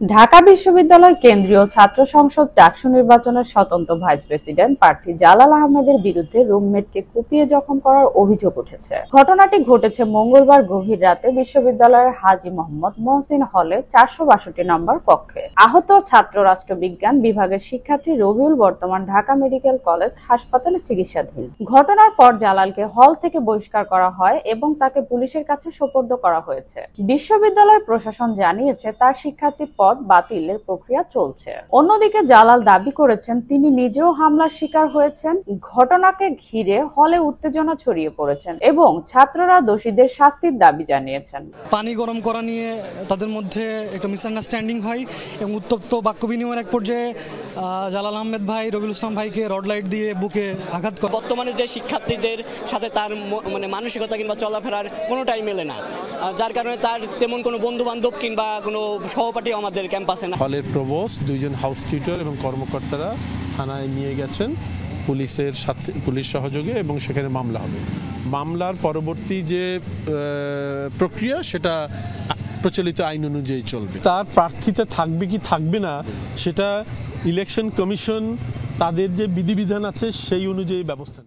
ঢাকা বিশ্ববিদ্যালয় কেন্দ্রীয় ছাত্র সংসদ ডাকসু নির্বাচনের স্বতন্ত্র ভাইস প্রেসিডেন্ট প্রার্থী জালাল আহমেদের বিরুদ্ধে রুমমেটকে কুপিয়ে জখম করার অভিযোগ উঠেছে। ঘটনাটি ঘটেছে মঙ্গলবার গভীর রাতে বিশ্ববিদ্যালয়ের হাজী মোহাম্মদ মহসিন হলে 462 নম্বর কক্ষে। আহত ছাত্র রাষ্ট্রবিজ্ঞান বিভাগের শিক্ষার্থী রবিউল বর্তমান ঢাকা মেডিকেল কলেজ হাসপাতালে চিকিৎসাধীন। ঘটনার পর জালালকে হল থেকে বহিষ্কার করা হয় এবং তাকে পুলিশের কাছে সোপর্দ করা হয়েছে। বিশ্ববিদ্যালয় প্রশাসন জানিয়েছে তার শিক্ষার্থী পদ বাতিলের প্রক্রিয়া চলছে। অন্যদিকে জালাল দাবি করেছেন তিনি নিজেও হামলার শিকার হয়েছেন। ঘটনাকে ঘিরে হলে উত্তেজনা ছড়িয়ে পড়েছেন এবং ছাত্ররা দোষীদের শাস্তির দাবি জানিয়েছেন। পানি গরম করা নিয়ে তাদের মধ্যে একটা মিসআন্ডারস্ট্যান্ডিং হয় এবং উত্তপ্ত বাক্য বিনিময়ের এক পর্যায়ে জালাল আহমেদ ভাই রবিউল ইসলাম ভাইকে রড লাইট দিয়ে বুকে আঘাত করে। বর্তমানে যে শিক্ষার্থীদের সাথে তার মানসিকতা কিংবা চলাফেরার কোনোটাই মেলে না, যার কারণে তার তেমন কোনো বন্ধু বান্ধব কিংবা কোনো সহপাঠী আমাদের ক্যাম্পাসে না। হলের প্রভোস্ট, দুইজন হাউস টিউটর এবং কর্মকর্তারা থানায় নিয়ে গেছেন পুলিশের সাথে, পুলিশ সহযোগে, এবং সেখানে মামলা হবে। মামলার পরবর্তী যে প্রক্রিয়া সেটা প্রচলিত আইন অনুযায়ী চলবে। তার প্রার্থীতে থাকবে কি থাকবে না সেটা ইলেকশন কমিশন তাদের যে বিধিবিধান আছে সেই অনুযায়ী ব্যবস্থা